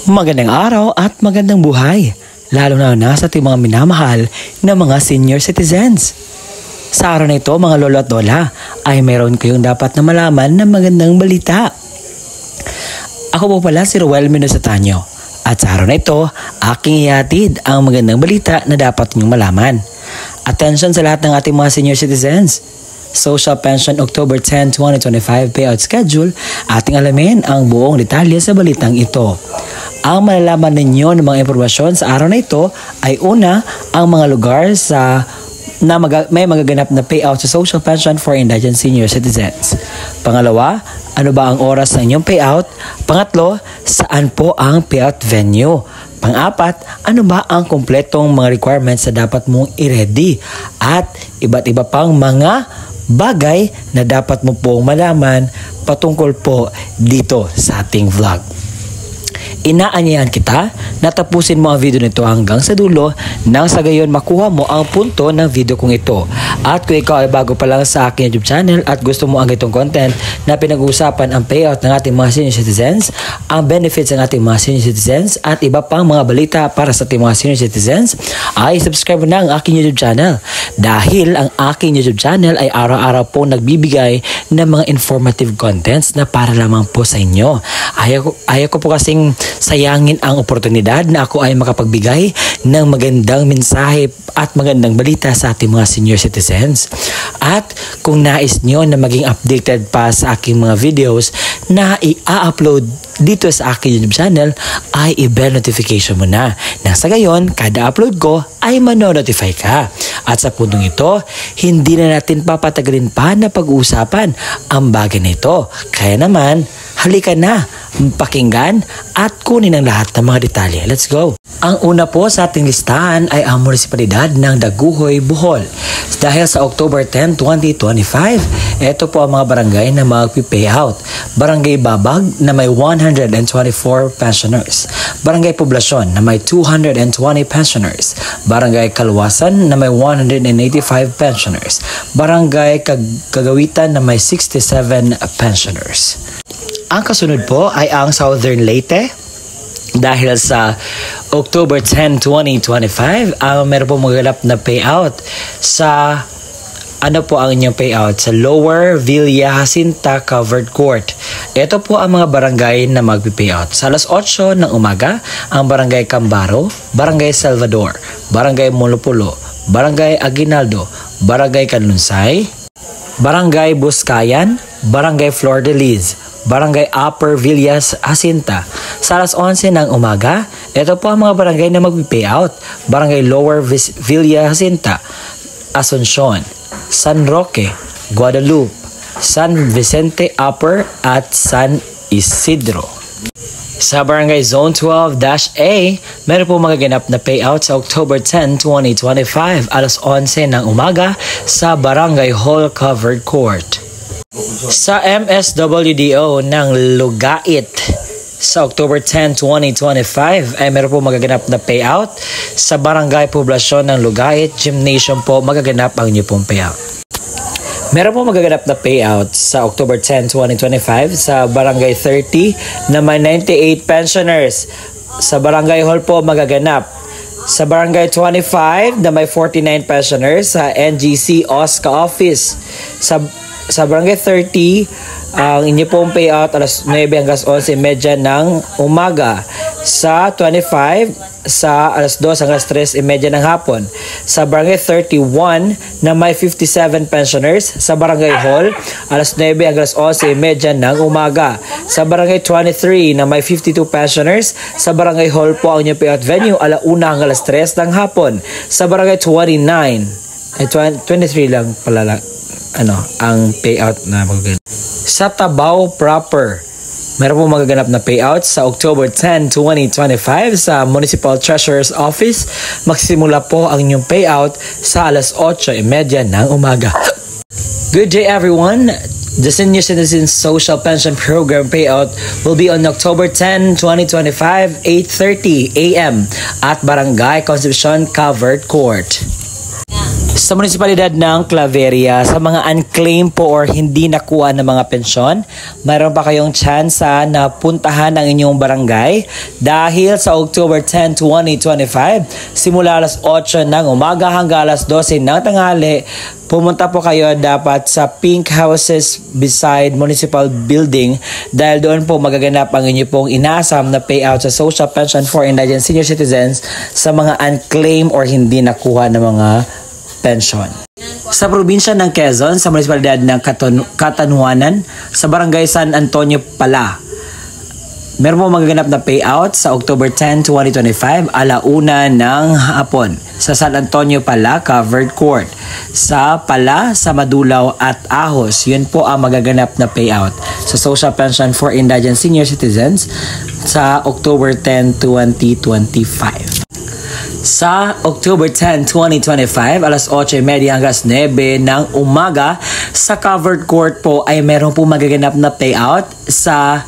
Magandang araw at magandang buhay, lalo na sa ating mga minamahal na mga senior citizens. Sa araw na ito mga lolo at lola ay mayroon kayong dapat na malaman na magandang balita. Ako po pala si Ruel Mendoza Tanyo at sa araw na ito aking ihatid ang magandang balita na dapat ninyong malaman. Attention sa lahat ng ating mga senior citizens. Social Pension October 10, 2025 payout schedule, ating alamin ang buong detalye sa balitang ito. Ang malalaman ninyo ng mga impormasyon sa araw na ito ay una, ang mga lugar may magaganap na payout sa social pension for indigent senior citizens. Pangalawa, ano ba ang oras ng inyong payout? Pangatlo, saan po ang payout venue? Pang-apat, ano ba ang kumpletong mga requirements na dapat mong i-ready? At iba't iba pang mga bagay na dapat mo pong malaman patungkol po dito sa ating vlog. Inaanyayahan kita na tapusin mo ang video nito hanggang sa dulo nang sa gayon makuha mo ang punto ng video kong ito. At kung ikaw ay bago pa lang sa aking YouTube channel at gusto mo ang itong content na pinag-uusapan ang payout ng ating mga senior citizens, ang benefits ng ating mga senior citizens at iba pang mga balita para sa ating mga senior citizens, ay subscribe mo na ang aking YouTube channel. Dahil ang aking YouTube channel ay araw-araw po nagbibigay ng mga informative contents na para lamang po sa inyo. Ayaw ko po kasing sayangin ang oportunidad na ako ay makapagbigay ng magandang mensahe at magandang balita sa ating mga senior citizens. At kung nais nyo na maging updated pa sa aking mga videos na i-upload dito sa aking YouTube channel, ay i-bell notification mo na. Nang sa gayon, kada upload ko ay mano-notify ka. At sa puntong ito, hindi na natin papatagalin pa na pag-uusapan ang bagay na ito. Kaya naman, halika na, pakinggan at kunin ang lahat ng mga detalye. Let's go! Ang una po sa ating listahan ay ang munisipalidad ng Daguhoy, Bohol. Dahil sa October 10, 2025, ito po ang mga barangay na magpi-payout. Barangay Babag na may 124 pensioners. Barangay Poblasyon na may 220 pensioners. Barangay Kalwasan na may 185 pensioners. Barangay Kagawitan na may 67 pensioners. Ang kasunod po ay ang Southern Leyte. Dahil sa October 10, 2025, meron po maganap na payout sa ang inyong payout sa Lower Villa Jacinta Covered Court. Ito po ang mga barangay na magpi-payout. Sa alas 8 ng umaga, ang Barangay Cambaro, Barangay Salvador, Barangay Molopulo, Barangay Aguinaldo, Barangay Kanlunsay, Barangay Buscayan, Barangay Flor de Lis, Barangay Upper Villa Jacinta. Sa alas 11 ng umaga, ito po ang mga barangay na magpi-payout. Barangay Lower Villa Jacinta, Asuncion, San Roque, Guadalupe, San Vicente Upper at San Isidro. Sa Barangay Zone 12-A, meron po magaganap na payout sa October 10, 2025, alas 11 ng umaga sa Barangay Hall Covered Court. Sa MSWDO ng Lugait, sa October 10, 2025, ay meron po magaganap na payout sa Barangay Poblasyon ng Lugait Gymnasium po magaganap ang inyo pong payout. Meron po magaganap na payout sa October 10, 2025 sa Barangay 30 na may 98 pensioners. Sa Barangay Hall po magaganap. Sa Barangay 25 na may 49 pensioners sa NGC OSCA Office. Sa Barangay 30, ang inyo pong payout alas 9 hanggang 11:30 ng umaga. Sa 25, sa alas 2 hanggang 3:30 ng hapon. Sa Barangay 31 na may 57 pensioners. Sa Barangay Hall, alas 9 hanggang 11:30 ng umaga. Sa Barangay 23 na may 52 pensioners. Sa Barangay Hall po ang inyong payout venue alauna hanggang alas 3 ng hapon. Sa Barangay 23 lang pala ang payout na magaganap. Sa Tabao proper, meron po magaganap na payout sa October 10, 2025 sa Municipal Treasurer's Office. Magsisimula po ang inyong payout sa alas 8:30 ng umaga. Good day everyone! The Senior Citizens Social Pension Program payout will be on October 10, 2025, 8:30 a.m. at Barangay Concepcion Covered Court. Sa munisipalidad ng Claveria, sa mga unclaimed po or hindi nakuha ng mga pensyon, mayroon pa kayong tsansa na puntahan ang inyong barangay dahil sa October 10, 2025, simula alas 8 ng umaga hanggang alas 12 ng tanghali, pumunta po kayo dapat sa Pink Houses beside Municipal Building dahil doon po magaganap ang inyo pong inaasam na payout sa social pension for indigent senior citizens sa mga unclaimed or hindi nakuha ng mga pension. Sa probinsya ng Quezon, sa munisipalidad ng Catanduanan, sa barangay San Antonio Pala, meron po magaganap na payout sa October 10, 2025, alauna ng hapon sa San Antonio Pala Covered Court. Sa Pala, sa Madulaw at Ahos, yun po ang magaganap na payout sa social pension for indigent senior citizens sa October 10, 2025. Sa October 10, 2025, alas 8:30 hanggang 9 ng umaga, sa Covered Court po ay meron po magaganap na payout sa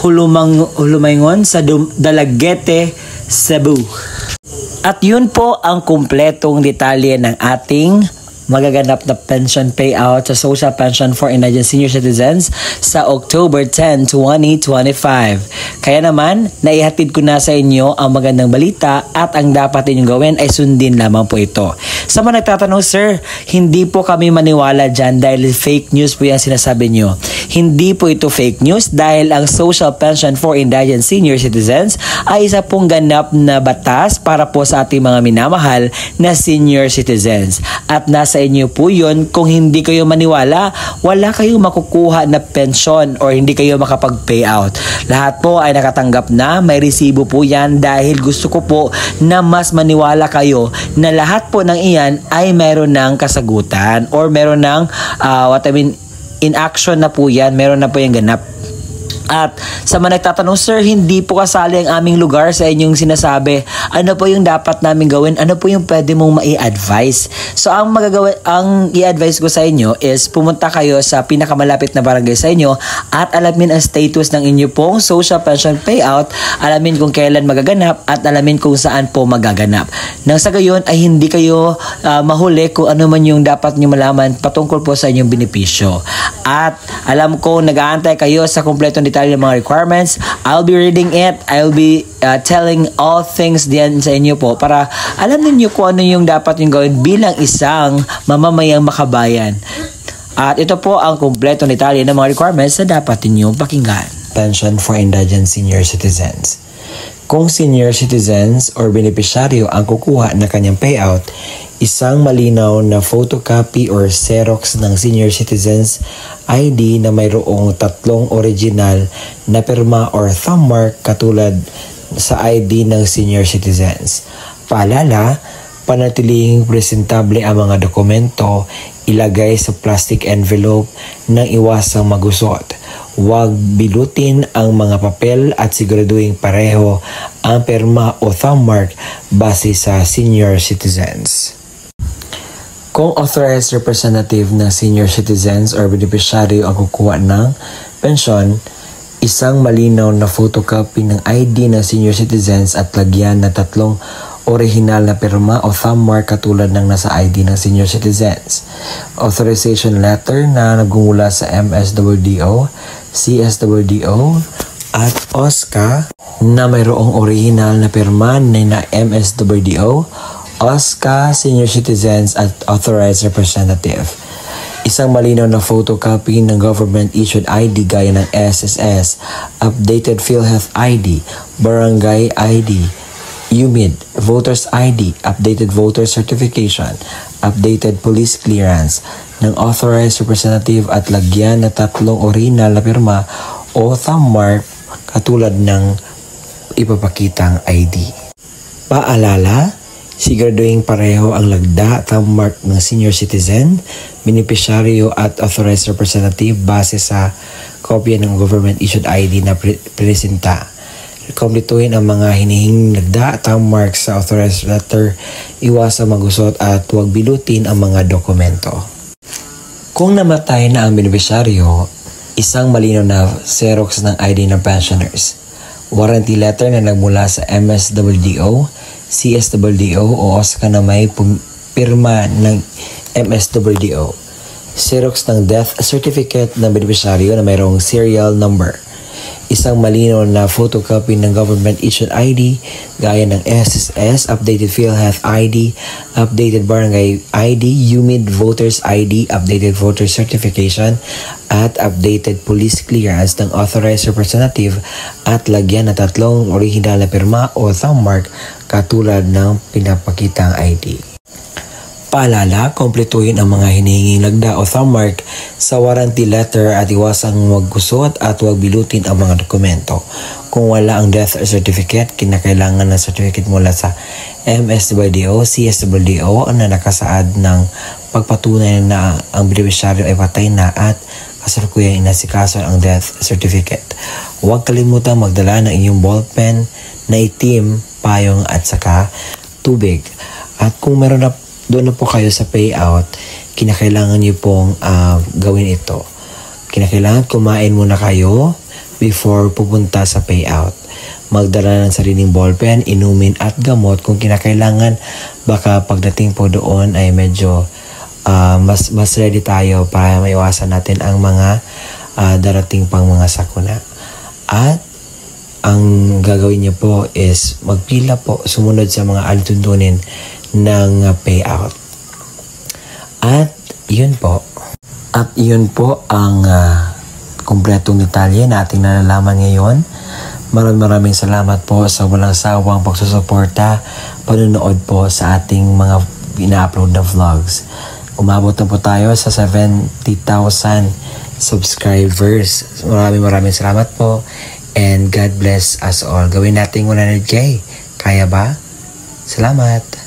Hulumayngon sa Dalagete, Cebu. At yun po ang kumpletong detalye ng ating magaganap na pension payout sa social pension for indigent senior citizens sa October 10, 2025. Kaya naman, naihatid ko na sa inyo ang magandang balita at ang dapat inyong gawin ay sundin lamang po ito. Sa mga nagtatanong, sir, hindi po kami maniwala dyan dahil fake news po yan sinasabi nyo. Hindi po ito fake news dahil ang social pension for indigent senior citizens ay isa pong ganap na batas para po sa ating mga minamahal na senior citizens. At nasa inyo po yun, kung hindi kayo maniwala, wala kayong makukuha na pensyon or hindi kayo makapag-payout. Lahat po ay nakatanggap na, may resibo po yan dahil gusto ko po na mas maniwala kayo na lahat po ng iyan ay meron ng kasagutan or meron ng in action na po yan, meron na po yung ganap. At sa mga nagtatanong, sir, hindi po kasali ang aming lugar sa inyong sinasabi. Ano po yung dapat namin gawin? Ano po yung pwede mong mai-advise? So, ang i-advise ko sa inyo is pumunta kayo sa pinakamalapit na barangay sa inyo at alamin ang status ng inyo pong social pension payout, alamin kung kailan magaganap at alamin kung saan po magaganap. Nang sa gayon ay hindi kayo mahuli kung ano man yung dapat nyo malaman patungkol po sa inyong benepisyo. At alam ko nag-aantay kayo sa kumpletong detalye ng mga requirements. I'll be reading it. I'll be telling all things diyan sa inyo po para alam niyo kung ano yung dapat yung gawin bilang isang mamamayang makabayan. At ito po ang kumpletong detalye ng mga requirements na dapat ninyong pakinggan. Pension for indigent senior citizens. Kung senior citizens or beneficiaryo ang kukuha ng kanyang payout, isang malinaw na photocopy or Xerox ng senior citizens ID na mayroong 3 original na pirma or thumb mark katulad sa ID ng senior citizens. Paalala, panatiling presentable ang mga dokumento, ilagay sa plastic envelope nang iwasang magusot. Huwag bilutin ang mga papel at siguraduhin pareho ang pirma o thumb mark base sa senior citizens. Kung authorized representative ng senior citizens or beneficiary ang kukuha ng pensyon, isang malinaw na photocopy ng ID ng senior citizens at lagyan na 3 original na pirma o thumb mark katulad ng nasa ID ng senior citizens. Authorization letter na nagmumula sa MSWDO, CSWDO at OSCA na mayroong original na pirma na MSWDO, OSCA, senior citizens at authorized representative. Isang malinaw na photocopy ng government-issued ID gaya ng SSS, updated PhilHealth ID, Barangay ID, UMID, Voters ID, updated voter certification, updated police clearance ng authorized representative at lagyan na 3 original na pirma o thumb mark katulad ng ipapakitang ID. Paalala, siguraduhin pareho ang lagda thumb mark ng senior citizen, beneficiaryo at authorized representative base sa kopya ng government-issued ID na presenta. Komplituhin ang mga hinihinging lagda thumb mark sa authorized letter, iwasang magusot at huwag bilutin ang mga dokumento. Kung namatay na ang beneficiaryo, isang malinaw na Xerox ng ID ng pensioners, warranty letter na nagmula sa MSWDO, CSWDO o OSCA na may pirma ng MSWDO. Xerox ng death certificate ng beneficiaryo na mayroong serial number. Isang malinaw na photocopy ng government-issued ID gaya ng SSS, updated PhilHealth ID, updated barangay ID, UMID voters ID, updated voter certification, at updated police clearance ng authorized representative at lagyan ng 3 original na pirma o thumb mark katulad ng pinapakitang ID. Paalala, kompletuhin ang mga hinihinging lagda o thumb mark sa warranty letter at iwasang huwag gusot at huwag bilutin ang mga dokumento. Kung wala ang death certificate, kinakailangan ng certificate mula sa MSWDO, CSWDO na nakasaad ng pagpatunay na ang beneficiaryo ay patay na at kasalukuyang inasikaso ang death certificate. Huwag kalimutang magdala ng inyong ballpen na itim, payong at saka tubig. At kung meron na doon na po kayo sa payout, kinakailangan nyo pong gawin ito. Kinakailangan kumain muna kayo before pupunta sa payout. Magdala ng sariling ballpen, inumin at gamot kung kinakailangan. Baka pagdating po doon ay medyo mas ready tayo para maiwasan natin ang mga darating pang mga sakuna. At ang gagawin niyo po is magpila po, sumunod sa mga alituntunin ng payout. At yun po. At yun po ang kumpletong detalye na ating nalalaman ngayon. Maraming salamat po sa walang sawang pagsusuporta, panonood po sa ating mga ina-upload na vlogs. Umabot na po tayo sa 70,000 subscribers. Maraming salamat po and God bless us all. Gawin natin 100K. Kaya ba? Salamat!